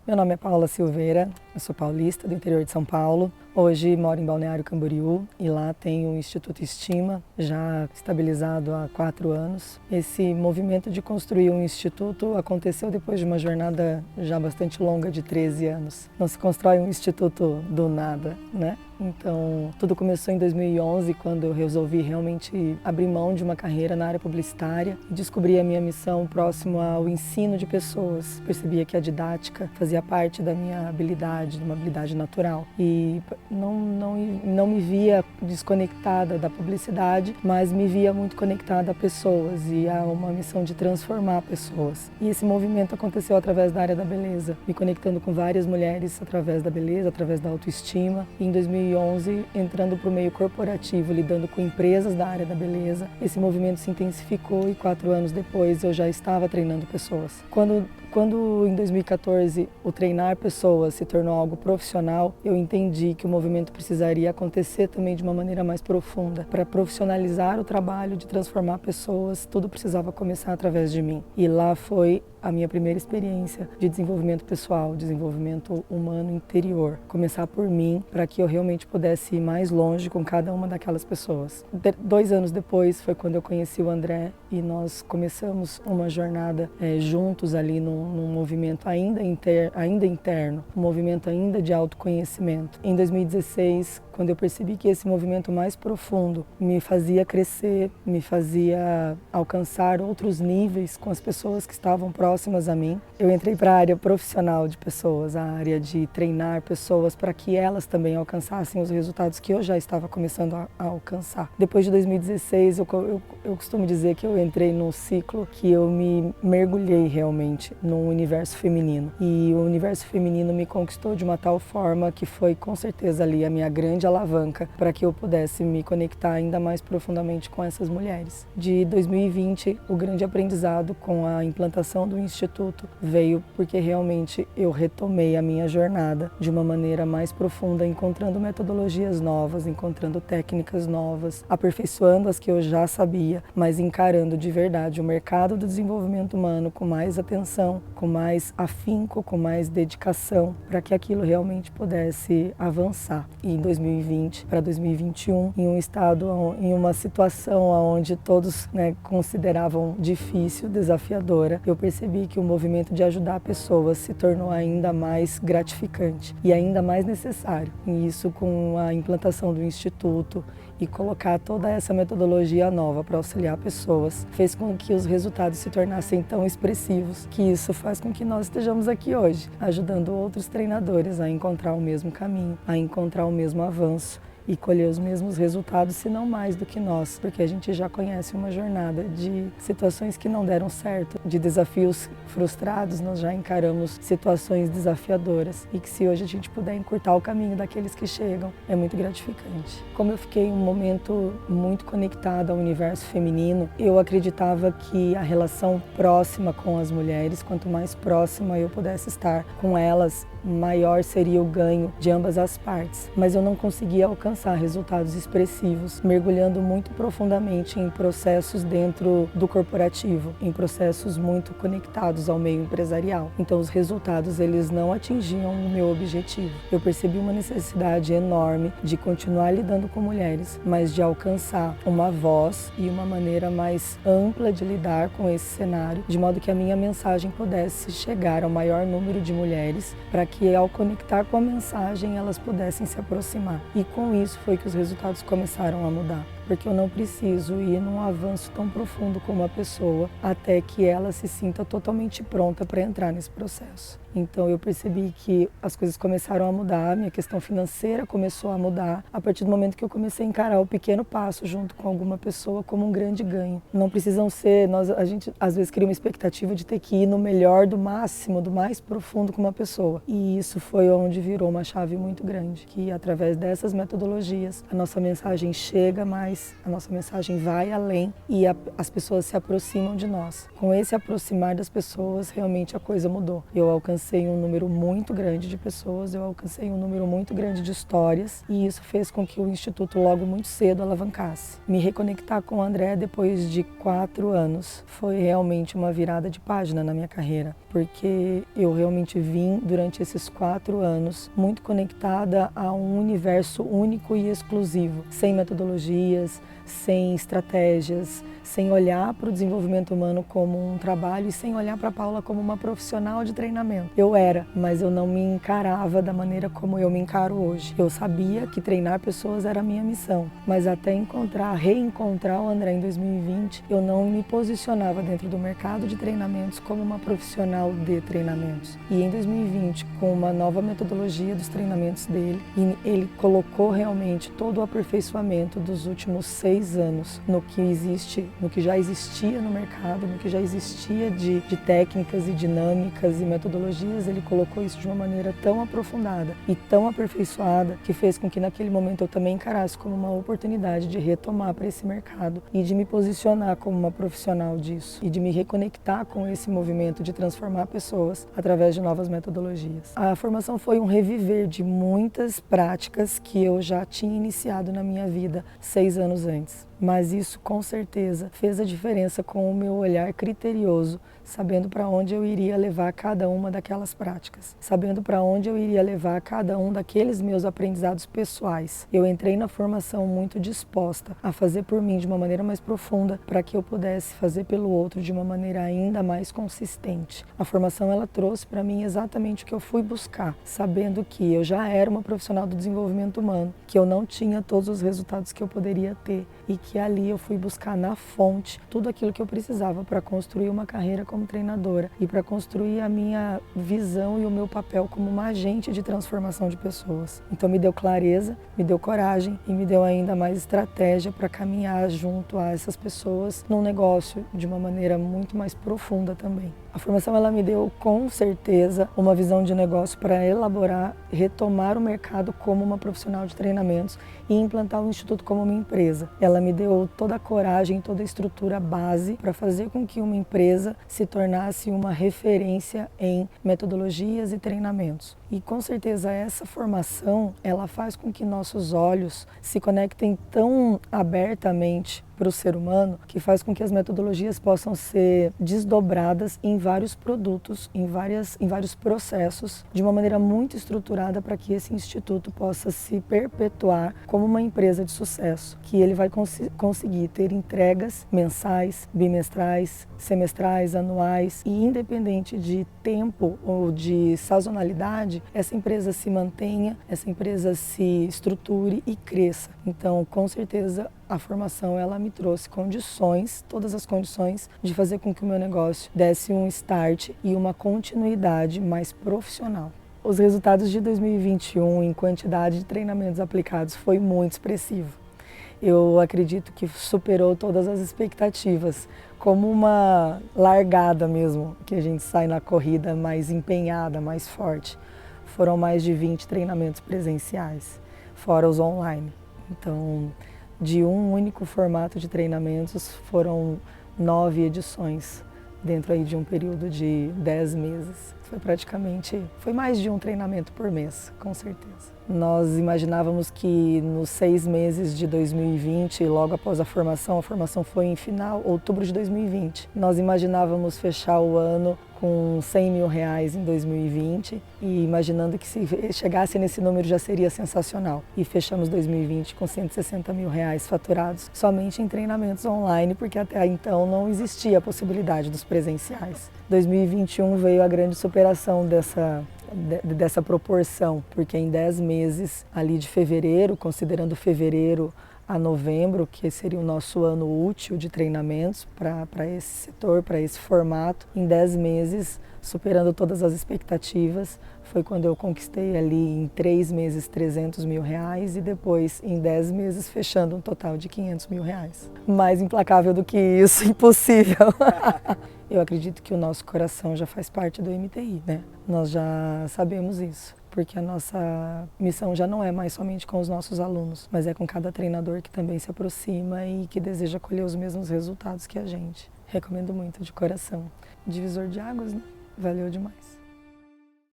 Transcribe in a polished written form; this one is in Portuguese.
Meu nome é Paula Silveira, eu sou paulista do interior de São Paulo. Hoje moro em Balneário Camboriú e lá tenho o Instituto Estima, já estabilizado há 4 anos. Esse movimento de construir um instituto aconteceu depois de uma jornada já bastante longa de 13 anos. Não se constrói um instituto do nada, né? Então, tudo começou em 2011, quando eu resolvi realmente abrir mão de uma carreira na área publicitária e descobri a minha missão próximo ao ensino de pessoas. Percebia que a didática fazia parte da minha habilidade, de uma habilidade natural. E não me via desconectada da publicidade, mas me via muito conectada a pessoas e a uma missão de transformar pessoas. E esse movimento aconteceu através da área da beleza, me conectando com várias mulheres através da beleza, através da autoestima. E em 2011, entrando para o meio corporativo, lidando com empresas da área da beleza, esse movimento se intensificou e 4 anos depois eu já estava treinando pessoas. Quando em 2014 o treinar pessoas se tornou algo profissional, eu entendi que o movimento precisaria acontecer também de uma maneira mais profunda. Para profissionalizar o trabalho de transformar pessoas, tudo precisava começar através de mim. E lá foi a minha primeira experiência de desenvolvimento pessoal, desenvolvimento humano interior. Começar por mim, para que eu realmente pudesse ir mais longe com cada uma daquelas pessoas. 2 anos depois foi quando eu conheci o André e nós começamos uma jornada juntos ali num movimento ainda interno, um movimento ainda de autoconhecimento. Em 2016, quando eu percebi que esse movimento mais profundo me fazia crescer, me fazia alcançar outros níveis com as pessoas que estavam próximas a mim, eu entrei para a área profissional de pessoas, a área de treinar pessoas para que elas também alcançassem os resultados que eu já estava começando a alcançar. Depois de 2016, eu costumo dizer que eu entrei num ciclo que eu me mergulhei realmente no universo feminino. E o universo feminino me conquistou de uma tal forma que foi com certeza ali a minha grande alavanca para que eu pudesse me conectar ainda mais profundamente com essas mulheres. De 2020, o grande aprendizado com a implantação do Instituto veio porque realmente eu retomei a minha jornada de uma maneira mais profunda, encontrando metodologias novas, encontrando técnicas novas, aperfeiçoando as que eu já sabia, mas encarando de verdade o mercado do desenvolvimento humano com mais atenção, com mais afinco, com mais dedicação, para que aquilo realmente pudesse avançar. E em 2020 para 2021, em um estado, em uma situação onde todos consideravam difícil, desafiadora, eu percebi que o movimento de ajudar pessoas se tornou ainda mais gratificante e ainda mais necessário. E isso, com a implantação do Instituto e colocar toda essa metodologia nova para auxiliar pessoas, fez com que os resultados se tornassem tão expressivos, que isso faz com que nós estejamos aqui hoje, ajudando outros treinadores a encontrar o mesmo caminho, a encontrar o mesmo avanço e colher os mesmos resultados, se não mais do que nós, porque a gente já conhece uma jornada de situações que não deram certo, de desafios frustrados, nós já encaramos situações desafiadoras e que se hoje a gente puder encurtar o caminho daqueles que chegam, é muito gratificante. Como eu fiquei em um momento muito conectada ao universo feminino, eu acreditava que a relação próxima com as mulheres, quanto mais próxima eu pudesse estar com elas, maior seria o ganho de ambas as partes. Mas eu não conseguia alcançar resultados expressivos, mergulhando muito profundamente em processos dentro do corporativo, em processos muito conectados ao meio empresarial. Então os resultados, eles não atingiam o meu objetivo. Eu percebi uma necessidade enorme de continuar lidando com mulheres, mas de alcançar uma voz e uma maneira mais ampla de lidar com esse cenário, de modo que a minha mensagem pudesse chegar ao maior número de mulheres, para que ao conectar com a mensagem elas pudessem se aproximar. E com isso foi que os resultados começaram a mudar. Porque eu não preciso ir num avanço tão profundo com uma pessoa até que ela se sinta totalmente pronta para entrar nesse processo. Então eu percebi que as coisas começaram a mudar, minha questão financeira começou a mudar a partir do momento que eu comecei a encarar o pequeno passo junto com alguma pessoa como um grande ganho. Não precisam ser, a gente às vezes cria uma expectativa de ter que ir no melhor, do máximo, do mais profundo com uma pessoa. E isso foi onde virou uma chave muito grande, que através dessas metodologias a nossa mensagem chega mais mas a nossa mensagem vai além e as pessoas se aproximam de nós. Com esse aproximar das pessoas, realmente a coisa mudou. Eu alcancei um número muito grande de pessoas, eu alcancei um número muito grande de histórias e isso fez com que o Instituto logo muito cedo alavancasse. Me reconectar com o André depois de 4 anos foi realmente uma virada de página na minha carreira, porque eu realmente vim durante esses 4 anos muito conectada a um universo único e exclusivo, sem metodologias, sem estratégias, sem olhar para o desenvolvimento humano como um trabalho e sem olhar para a Paula como uma profissional de treinamento. Eu era, mas eu não me encarava da maneira como eu me encaro hoje. Eu sabia que treinar pessoas era a minha missão, mas até reencontrar o André em 2020, eu não me posicionava dentro do mercado de treinamentos como uma profissional de treinamentos. E em 2020, com uma nova metodologia dos treinamentos dele, ele colocou realmente todo o aperfeiçoamento dos últimos 6 anos no que já existia no mercado, no que já existia de técnicas e dinâmicas e metodologias. Ele colocou isso de uma maneira tão aprofundada e tão aperfeiçoada que fez com que naquele momento eu também encarasse como uma oportunidade de retomar para esse mercado e de me posicionar como uma profissional disso e de me reconectar com esse movimento de transformar pessoas através de novas metodologias. A formação foi um reviver de muitas práticas que eu já tinha iniciado na minha vida 6 anos antes. Mas isso com certeza fez a diferença com o meu olhar criterioso, sabendo para onde eu iria levar cada uma daquelas práticas, sabendo para onde eu iria levar cada um daqueles meus aprendizados pessoais. Eu entrei na formação muito disposta a fazer por mim de uma maneira mais profunda para que eu pudesse fazer pelo outro de uma maneira ainda mais consistente. A formação ela trouxe para mim exatamente o que eu fui buscar, sabendo que eu já era uma profissional do desenvolvimento humano, que eu não tinha todos os resultados que eu poderia ter e que ali eu fui buscar na fonte tudo aquilo que eu precisava para construir uma carreira como treinadora e para construir a minha visão e o meu papel como uma agente de transformação de pessoas. Então me deu clareza, me deu coragem e me deu ainda mais estratégia para caminhar junto a essas pessoas num negócio de uma maneira muito mais profunda também. A formação ela me deu com certeza uma visão de negócio para elaborar, retomar o mercado como uma profissional de treinamentos e implantar o Instituto como uma empresa. Ela me deu toda a coragem, toda a estrutura base para fazer com que uma empresa se tornasse uma referência em metodologias e treinamentos. E com certeza essa formação ela faz com que nossos olhos se conectem tão abertamente para o ser humano, que faz com que as metodologias possam ser desdobradas em vários produtos, em vários processos, de uma maneira muito estruturada para que esse instituto possa se perpetuar como uma empresa de sucesso, que ele vai conseguir ter entregas mensais, bimestrais, semestrais, anuais e independente de tempo ou de sazonalidade, essa empresa se mantenha, essa empresa se estruture e cresça. Então, com certeza, a formação ela me trouxe condições, todas as condições de fazer com que o meu negócio desse um start e uma continuidade mais profissional. Os resultados de 2021 em quantidade de treinamentos aplicados foi muito expressivo. Eu acredito que superou todas as expectativas, como uma largada mesmo, que a gente sai na corrida mais empenhada, mais forte. Foram mais de 20 treinamentos presenciais, fora os online. Então, de um único formato de treinamentos, foram 9 edições dentro aí de um período de 10 meses. Foi mais de um treinamento por mês, com certeza. Nós imaginávamos que nos 6 meses de 2020, logo após a formação foi em outubro de 2020. Nós imaginávamos fechar o ano com R$100 mil em 2020 e imaginando que se chegasse nesse número já seria sensacional. E fechamos 2020 com R$160 mil faturados somente em treinamentos online, porque até então não existia a possibilidade dos presenciais. 2021 veio a grande superação dessa proporção, porque em 10 meses ali de fevereiro, considerando fevereiro a novembro, que seria o nosso ano útil de treinamentos para esse setor, para esse formato, em 10 meses, superando todas as expectativas, foi quando eu conquistei ali em 3 meses R$300 mil e depois em 10 meses fechando um total de R$500 mil. Mais implacável do que isso, impossível. Eu acredito que o nosso coração já faz parte do MTI, né? Nós já sabemos isso, porque a nossa missão já não é mais somente com os nossos alunos, mas é com cada treinador que também se aproxima e que deseja colher os mesmos resultados que a gente. Recomendo muito, de coração. Divisor de águas, né? Valeu demais.